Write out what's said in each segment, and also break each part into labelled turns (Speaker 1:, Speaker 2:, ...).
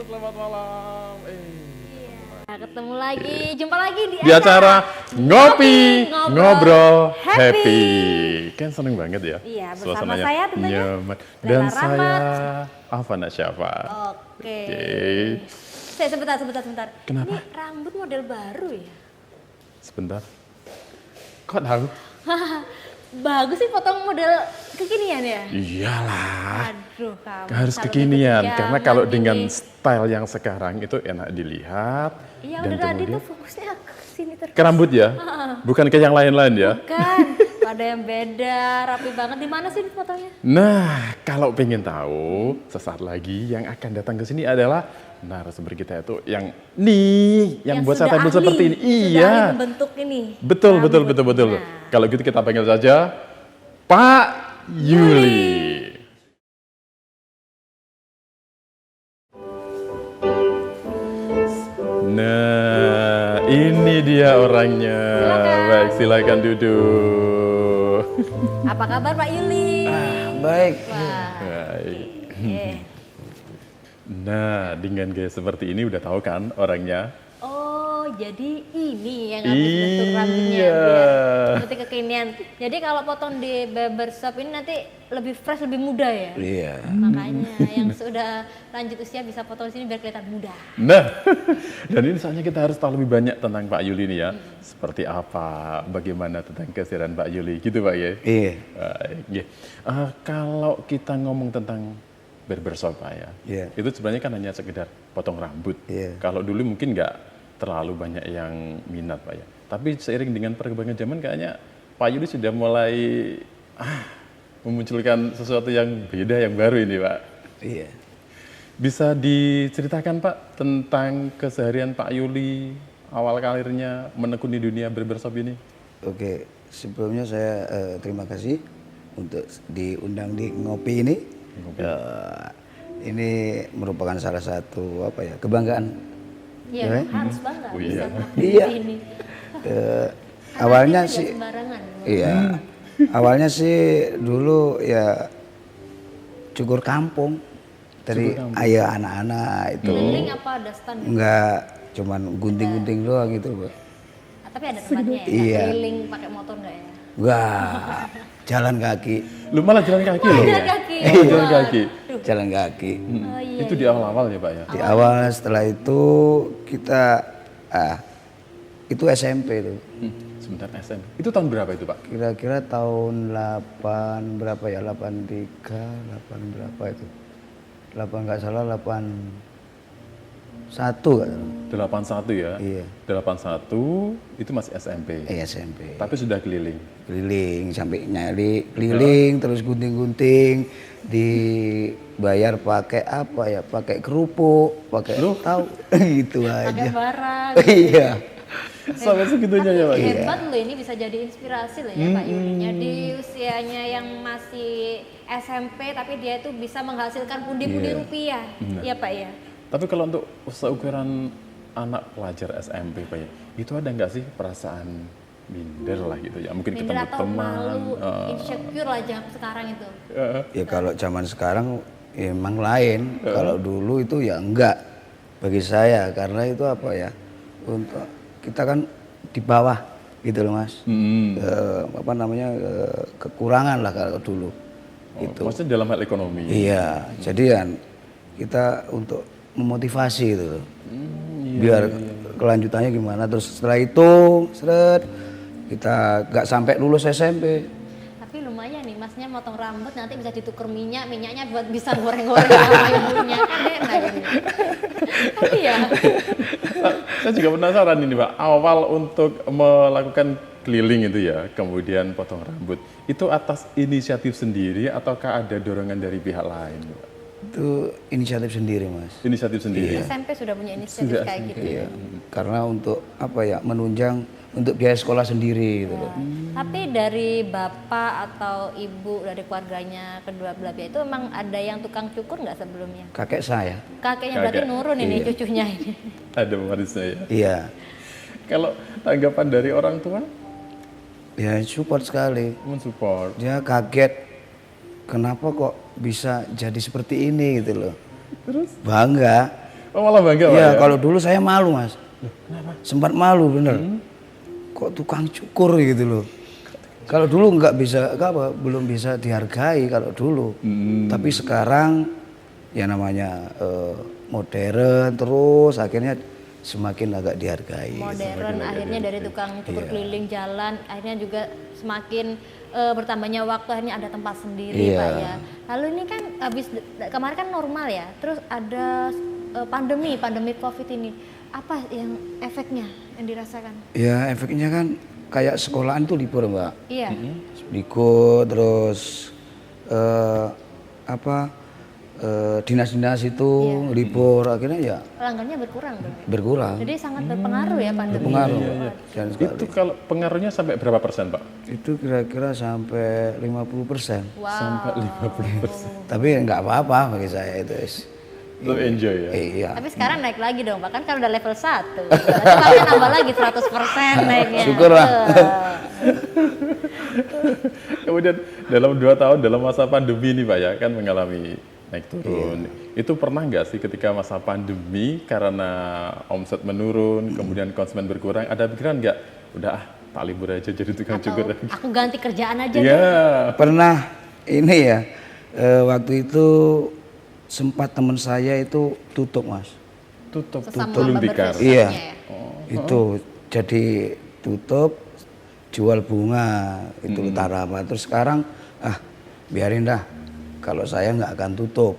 Speaker 1: selamat malam.
Speaker 2: Ketemu lagi, jumpa lagi
Speaker 1: Di acara Ngopi, Ngobrol, Happy. Kan seneng banget ya?
Speaker 2: Iya, bersama
Speaker 1: Suasananya
Speaker 2: saya tentunya.
Speaker 1: nyaman. Dan
Speaker 2: Lela
Speaker 1: saya
Speaker 2: Rahmat.
Speaker 1: Afana Syafa.
Speaker 2: Oke.
Speaker 1: Oke.
Speaker 2: Saya sebentar.
Speaker 1: Kenapa?
Speaker 2: Ini rambut model baru ya?
Speaker 1: Sebentar. Kok tahu?
Speaker 2: Bagus sih potong model kekinian ya?
Speaker 1: Iyalah.
Speaker 2: Aduh kamu.
Speaker 1: Harus
Speaker 2: kalau
Speaker 1: kekinian,
Speaker 2: gitu
Speaker 1: karena
Speaker 2: jangan
Speaker 1: kalau
Speaker 2: ini.
Speaker 1: dengan style yang sekarang itu enak dilihat.
Speaker 2: Iya
Speaker 1: dan
Speaker 2: udah tadi
Speaker 1: kemudian
Speaker 2: tuh fokusnya ke sini terus.
Speaker 1: ke rambut ya, bukan ke yang lain-lain ya.
Speaker 2: Bukan, ada yang beda, rapi banget. Di mana sih fotonya?
Speaker 1: Nah, kalau pengen tahu, sesaat lagi yang akan datang ke sini adalah narasumber kita itu yang buat
Speaker 2: sudah
Speaker 1: saya tampil
Speaker 2: ahli,
Speaker 1: seperti ini.
Speaker 2: sudah
Speaker 1: Iya.
Speaker 2: ahli membentuk ini.
Speaker 1: Betul.
Speaker 2: Rambut. Nah.
Speaker 1: Kalau gitu kita panggil saja Pak Yuli. Nah, ini dia orangnya. Baik, silakan duduk.
Speaker 2: Apa kabar Pak Yuli?
Speaker 3: Baik.
Speaker 2: Wah.
Speaker 1: Baik.
Speaker 2: Oke.
Speaker 1: Nah, dengan gaya seperti ini udah tahu kan orangnya?
Speaker 2: Oh, jadi ini yang habis bentuk rambutnya
Speaker 1: Iya.
Speaker 2: biar seperti kekinian. Jadi kalau potong di barbershop ini nanti lebih fresh, lebih muda ya.
Speaker 3: Iya.
Speaker 2: Makanya yang sudah lanjut usia bisa potong di sini biar kelihatan muda.
Speaker 1: Nah, dan ini soalnya kita harus tahu lebih banyak tentang Pak Yuli nih ya. Seperti apa, bagaimana tentang keseharian Pak Yuli, gitu Pak ya?
Speaker 3: Iya.
Speaker 1: Baik, ya. Kalau kita ngomong tentang barbershop Pak ya,
Speaker 3: Iya.
Speaker 1: itu sebenarnya kan hanya sekedar potong rambut.
Speaker 3: Iya.
Speaker 1: Kalau dulu mungkin nggak terlalu banyak yang minat Pak ya. Tapi seiring dengan perkembangan zaman kayaknya Pak Yuli sudah mulai memunculkan sesuatu yang beda, yang baru ini Pak.
Speaker 3: Iya.
Speaker 1: Bisa diceritakan Pak tentang keseharian Pak Yuli awal karirnya menekuni dunia barbershop ini?
Speaker 3: Oke, sebelumnya saya terima kasih untuk diundang di ngopi ini. Ini merupakan salah satu kebanggaan.
Speaker 2: Iya,
Speaker 3: Ya,
Speaker 2: harus bangga
Speaker 1: Oh,
Speaker 2: bisa
Speaker 1: iya.
Speaker 2: ngopi
Speaker 3: Iya.
Speaker 2: di sini.
Speaker 3: Awalnya
Speaker 2: Tidak
Speaker 3: sih,
Speaker 2: sembarangan.
Speaker 3: iya. Awalnya sih dulu ya cukur kampung dari ayah anak-anak itu.
Speaker 2: Keliling apa ada stand?
Speaker 3: Enggak, cuman gunting-gunting doang gitu, Bu.
Speaker 2: Tapi ada tempatnya ya?
Speaker 3: Iya.
Speaker 2: Keliling pakai motor nggak ya?
Speaker 3: Enggak, jalan kaki.
Speaker 1: Lu malah jalan kaki loh?
Speaker 2: Jalan kaki.
Speaker 1: Oh, jalan kaki.
Speaker 3: Jalan kaki.
Speaker 2: Oh iya.
Speaker 1: Itu di awal-awal ya Pak ya?
Speaker 3: Di awal setelah itu kita itu SMP itu.
Speaker 1: Sebentar SM. Itu tahun berapa itu Pak?
Speaker 3: Kira-kira tahun 8 berapa ya? 83, 8 berapa itu? 8 enggak salah 81 enggak salah.
Speaker 1: 81 ya?
Speaker 3: Iya.
Speaker 1: 81 itu masih SMP.
Speaker 3: SMP.
Speaker 1: Tapi sudah keliling.
Speaker 3: Keliling sampai nyari keliling terus gunting-gunting dibayar pakai apa ya? Pakai kerupuk, pakai tahu gitu
Speaker 2: Pakai
Speaker 3: aja.
Speaker 2: barang.
Speaker 3: Iya.
Speaker 1: Sampai segitunya ya Pak?
Speaker 2: Hebat loh, ini bisa jadi inspirasi loh ya Pak Yulinya di usianya yang masih SMP tapi dia itu bisa menghasilkan pundi-pundi rupiah. Iya Pak ya.
Speaker 1: Tapi kalau untuk seukuran anak pelajar SMP Pak ya, itu ada nggak sih perasaan minder lah gitu ya? Mungkin
Speaker 2: Minder
Speaker 1: ketemu
Speaker 2: atau
Speaker 1: teman.
Speaker 2: malu, insecure lah sekarang itu.
Speaker 3: Ya kalau zaman sekarang ya emang lain. Kalau dulu itu ya enggak bagi saya karena itu apa ya? Untuk kita kan di bawah gitu loh Mas. Kekurangan lah kalau dulu. Gitu.
Speaker 1: Maksudnya dalam hal ekonomi.
Speaker 3: Iya, jadi kan kita untuk memotivasi gitu loh. Biar kelanjutannya gimana terus setelah itu seret kita nggak sampai lulus SMP.
Speaker 2: Tapi lumayan nih masnya motong rambut nanti bisa ditukar minyaknya buat bisa goreng-goreng sama ibunya kan enak ini. Tapi ya.
Speaker 1: Saya juga penasaran ini Pak, awal untuk melakukan keliling itu ya, kemudian potong rambut, itu atas inisiatif sendiri ataukah ada dorongan dari pihak lain Pak?
Speaker 3: Itu inisiatif sendiri Mas.
Speaker 1: Inisiatif sendiri.
Speaker 2: SMP sudah punya inisiatif kayak gitu.
Speaker 3: Iya. Karena untuk apa ya menunjang untuk biaya sekolah sendiri gitu loh.
Speaker 2: Tapi dari bapak atau ibu dari keluarganya kedua belah pihak itu memang ada yang tukang cukur nggak sebelumnya?
Speaker 3: Kakek saya.
Speaker 2: Kakeknya berarti nurun ini
Speaker 3: Iya.
Speaker 2: cucunya ini.
Speaker 1: Ada pewarisnya ya.
Speaker 3: Iya.
Speaker 1: Kalau tanggapan dari orang tua,
Speaker 3: Ya support sekali.
Speaker 1: mensupport.
Speaker 3: Dia kaget kenapa kok bisa jadi seperti ini gitu loh.
Speaker 1: Terus?
Speaker 3: Bangga.
Speaker 1: Oh, malah bangga Pak
Speaker 3: Iya,
Speaker 1: ya?
Speaker 3: kalau dulu saya malu Mas. Sempat malu bener. Kok tukang cukur gitu loh. Kalau dulu nggak bisa, belum bisa dihargai kalau dulu. Tapi sekarang ya namanya modern terus akhirnya semakin agak dihargai.
Speaker 2: Modern akhirnya dari tukang cukur keliling jalan akhirnya juga semakin bertambahnya waktu akhirnya ada tempat sendiri
Speaker 3: Iya.
Speaker 2: Pak ya. Lalu ini kan habis kemarin kan normal ya, terus ada pandemi Covid ini, apa yang efeknya yang dirasakan?
Speaker 3: Ya efeknya kan kayak sekolahan tuh libur Mbak.
Speaker 2: Iya.
Speaker 3: Libur terus dinas-dinas itu libur akhirnya ya
Speaker 2: Pelanggannya berkurang dong.
Speaker 3: berkurang.
Speaker 2: Jadi sangat berpengaruh ya pandemi.
Speaker 3: Berpengaruh. Dan
Speaker 1: Itu kalau pengaruhnya sampai berapa persen Pak?
Speaker 3: itu kira-kira sampai 50%.
Speaker 2: Wow.
Speaker 1: Sampai 50%.
Speaker 3: Tapi nggak apa-apa bagi saya itu.
Speaker 1: Tetap enjoy ya?
Speaker 3: Iya.
Speaker 2: Tapi sekarang naik lagi dong, bahkan kan udah level 1. Berarti Pak nambah lagi 100% naiknya.
Speaker 3: Syukurlah.
Speaker 1: Kemudian dalam 2 tahun dalam masa pandemi ini Pak ya, kan mengalami naik turun. Itu pernah nggak sih ketika masa pandemi karena omset menurun, kemudian konsumen berkurang, ada pikiran nggak, udah tak libur aja jadi tukang
Speaker 2: Atau
Speaker 1: cukur?
Speaker 2: aku ganti kerjaan aja.
Speaker 1: Iya.
Speaker 3: Pernah ini ya waktu itu sempat teman saya itu tutup Mas.
Speaker 1: Tutup
Speaker 2: Sesama
Speaker 1: gulung
Speaker 2: barber
Speaker 1: tikar.
Speaker 2: shop.
Speaker 3: Iya.
Speaker 2: ya?
Speaker 3: Itu jadi tutup jual bunga itu utara apa. Terus sekarang biarin dah. Kalau saya nggak akan tutup.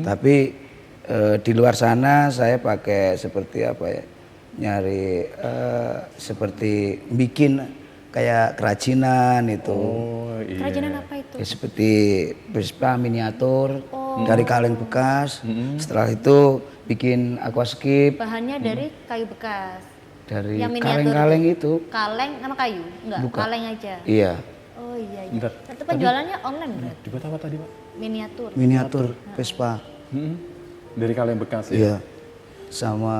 Speaker 3: Tapi di luar sana saya pakai seperti apa ya? Nyari seperti bikin kayak kerajinan itu.
Speaker 1: Oh iya.
Speaker 2: Kerajinan apa itu?
Speaker 3: Ya, seperti Vespa miniatur dari kaleng bekas. Setelah itu bikin aquascape
Speaker 2: Bahannya dari kayu bekas.
Speaker 3: dari
Speaker 2: Yang miniatur
Speaker 3: kaleng-kaleng itu.
Speaker 2: Kaleng sama kayu? Enggak,
Speaker 3: Bukan.
Speaker 2: kaleng aja.
Speaker 3: Iya,
Speaker 2: Oh iya.
Speaker 1: Bentar.
Speaker 2: Itu penjualannya online berarti?
Speaker 1: Dibuat apa tadi Pak?
Speaker 2: Miniatur.
Speaker 3: miniatur Vespa.
Speaker 1: Dari kaleng bekas ya?
Speaker 3: Iya. Sama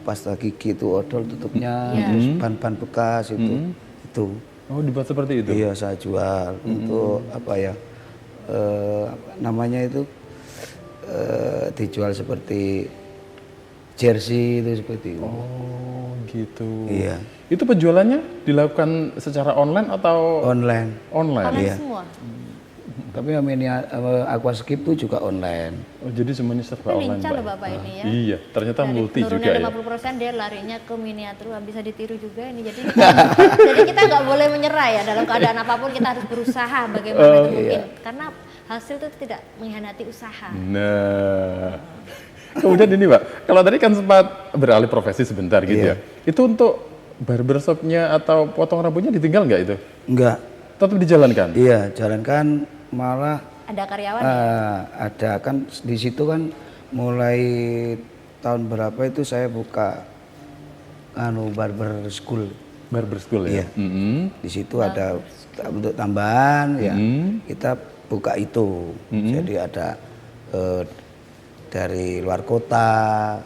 Speaker 3: pasta gigi itu odol tutupnya, terus ban-ban bekas itu. Itu.
Speaker 1: Oh dibuat seperti itu?
Speaker 3: Iya, saya jual untuk apa ya? Apa namanya itu dijual seperti jersey itu seperti itu.
Speaker 1: Oh gitu.
Speaker 3: Iya.
Speaker 1: Itu penjualannya dilakukan secara online atau
Speaker 3: Online.
Speaker 1: online?
Speaker 2: Online
Speaker 3: Iya.
Speaker 2: semua.
Speaker 3: Tapi yang aquascape itu juga online.
Speaker 1: Oh, jadi semuanya serba online,
Speaker 2: Lincah
Speaker 1: Mbak.
Speaker 2: loh Bapak ini ya.
Speaker 1: Iya, ternyata
Speaker 2: Dari
Speaker 1: multi juga
Speaker 2: turunnya
Speaker 1: ya.
Speaker 2: 50% dia larinya ke miniatur, bisa ditiru juga ini. Jadi jadi kita nggak boleh menyerah ya dalam keadaan apapun, kita harus berusaha bagaimana itu mungkin. Karena hasil itu tidak mengkhianati usaha.
Speaker 1: Nah, kemudian ini Pak, kalau tadi kan sempat beralih profesi sebentar gitu ya. Itu untuk barbershopnya atau potong rambutnya ditinggal nggak itu?
Speaker 3: Enggak.
Speaker 1: Tetap dijalankan?
Speaker 3: Iya, jalankan malah
Speaker 2: Ada karyawan
Speaker 3: ada kan di situ kan mulai tahun berapa itu saya buka barber school.
Speaker 1: Barber school ya?
Speaker 3: Iya. Di situ ada untuk tambahan ya. Kita buka itu. Jadi ada dari luar kota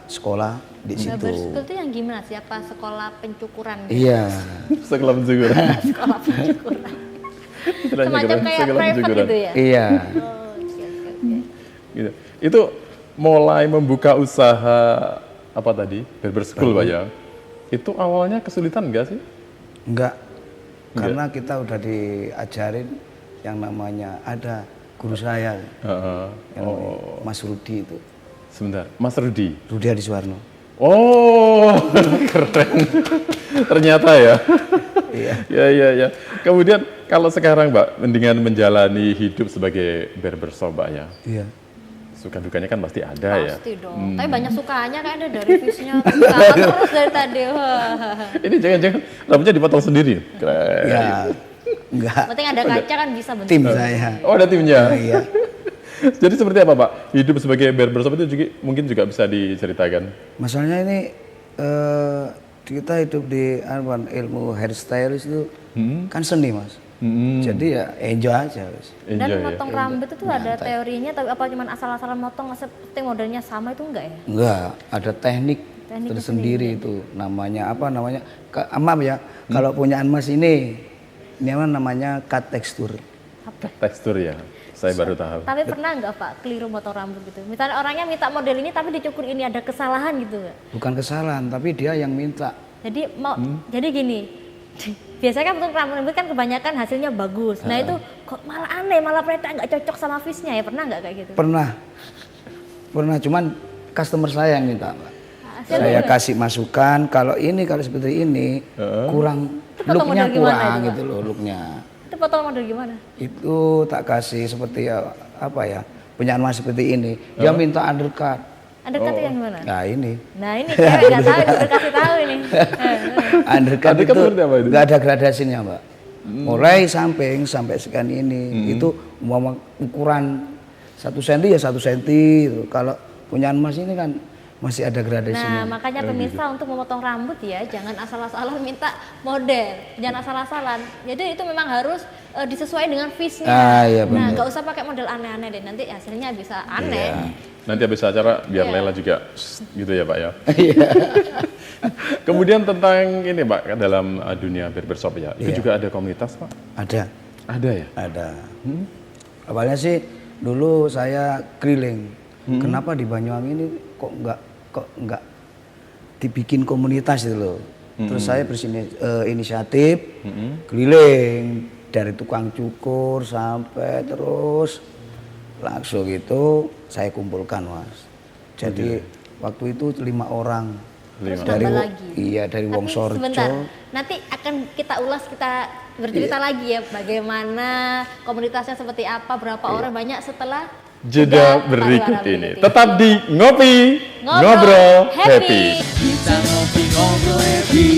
Speaker 3: sekolah di situ.
Speaker 2: barber school itu yang gimana sih? Apa sekolah pencukuran?
Speaker 3: Iya.
Speaker 1: Sekolah pencukuran.
Speaker 2: Sekolah pencukuran.
Speaker 1: Istilahnya
Speaker 2: Semacam
Speaker 1: keren,
Speaker 2: kayak
Speaker 1: sekolah
Speaker 2: private
Speaker 1: pencukuran.
Speaker 2: gitu ya?
Speaker 3: Iya.
Speaker 2: Oh, oke.
Speaker 1: Gitu. Itu mulai membuka usaha apa tadi? Barber school Pak ya? Itu awalnya kesulitan enggak sih?
Speaker 3: Enggak. Karena kita udah diajarin yang namanya ada guru saya
Speaker 1: Heeh.
Speaker 3: yang namanya Mas Rudi itu.
Speaker 1: Sebentar, Mas Rudi.
Speaker 3: Rudi Adiswarno.
Speaker 1: Oh, keren. Ternyata ya. Iya. Ya. Kemudian kalau sekarang Mbak, mendingan menjalani hidup sebagai barbershop Mbak ya.
Speaker 3: Iya.
Speaker 1: Suka dukanya kan pasti ada ya.
Speaker 2: Pasti dong. Tapi banyak sukanya kan ada dari visnya sangat terus dari tadi. Wah.
Speaker 1: Ini jangan-jangan rambutnya dipotong sendiri. Keren.
Speaker 3: Ya. Enggak.
Speaker 2: Penting ada kaca kan bisa bentuk.
Speaker 3: Tim saya.
Speaker 1: Oh, ada timnya.
Speaker 3: Iya.
Speaker 1: Jadi seperti apa Pak? Hidup sebagai barbershop itu juga, mungkin juga bisa diceritakan.
Speaker 3: Masalahnya ini kita hidup di ilmu hairstylist itu kan seni Mas. Jadi ya enjoy aja. Wis.
Speaker 2: Dan
Speaker 1: Enjoy ya.
Speaker 2: motong rambut itu ada teorinya, tapi apa cuma asal-asalan motong seperti modelnya sama itu enggak ya?
Speaker 3: Enggak, ada teknik
Speaker 2: Tekniknya
Speaker 3: tersendiri itu namanya apa namanya? Maaf ya, kalau punyaan Mas ini apa namanya cut tekstur.
Speaker 1: Tekstur ya, saya baru tahu.
Speaker 2: Tapi pernah nggak Pak keliru motong rambut gitu? Misalnya orangnya minta model ini tapi dicukur ini, ada kesalahan gitu nggak?
Speaker 3: Bukan kesalahan, tapi dia yang minta.
Speaker 2: Jadi jadi gini, biasanya kan untuk rambut kan kebanyakan hasilnya bagus. Nah itu kok malah aneh, malah ternyata nggak cocok sama face-nya ya, pernah nggak kayak gitu?
Speaker 3: Pernah, cuman customer saya yang minta, Mbak.
Speaker 2: Hasilnya
Speaker 3: Saya
Speaker 2: gimana?
Speaker 3: kasih masukan, kalau seperti ini kurang,
Speaker 2: Itu potong
Speaker 3: looknya
Speaker 2: model gimana
Speaker 3: kurang
Speaker 2: itu, Pak?
Speaker 3: gitu loh, looknya.
Speaker 2: Itu potong model gimana?
Speaker 3: Itu tak kasih seperti apa ya, punya Mas seperti ini. Dia minta undercut.
Speaker 2: Undercut itu yang gimana?
Speaker 3: Nah ini,
Speaker 2: Nah ini cewek nggak tahu, udah kasih tahu ini.
Speaker 3: undercut
Speaker 1: Undercut
Speaker 3: itu
Speaker 1: seperti apa itu?
Speaker 3: nggak ada gradasinya, Mbak. Mulai samping sampai sekian ini, itu umpama ukuran 1 cm ya 1 cm. Gitu. Kalau punya Mas ini kan masih ada
Speaker 2: Nah
Speaker 3: gradasinya.
Speaker 2: makanya pemirsa untuk memotong rambut ya jangan asal-asalan minta model, jangan asal-asalan. Jadi itu memang harus disesuaikan dengan face-nya.
Speaker 3: Iya
Speaker 2: Nah
Speaker 3: benar.
Speaker 2: nggak usah pakai model aneh-aneh deh, nanti hasilnya bisa aneh.
Speaker 3: Iya.
Speaker 1: Nanti habis acara biar
Speaker 2: Iya.
Speaker 1: Lela juga gitu ya Pak ya.
Speaker 3: Iya.
Speaker 1: Kemudian tentang ini Pak, dalam dunia barbershop ya, itu
Speaker 3: Iya.
Speaker 1: juga ada komunitas Pak?
Speaker 3: Ada,
Speaker 1: Ada ya?
Speaker 3: ada. Awalnya sih dulu saya keliling. Kenapa di Banyuwangi ini kok nggak dibikin komunitas gitu loh. Terus saya inisiatif keliling dari tukang cukur sampai terus langsung itu saya kumpulkan Mas. Jadi waktu itu 5 orang.
Speaker 2: Terus
Speaker 3: Dari
Speaker 2: nambah lagi.
Speaker 3: Iya, dari
Speaker 2: Tapi
Speaker 3: Wong Sorjo.
Speaker 2: sebentar, nanti akan kita ulas, kita bercerita lagi ya bagaimana komunitasnya seperti apa, berapa orang banyak setelah
Speaker 1: Jeda berikut ini. Tetap di Ngopi,
Speaker 2: Ngobrol
Speaker 1: Ngobrol
Speaker 2: Happy.
Speaker 1: Happy.
Speaker 4: Kita ngopi ngobrol happy.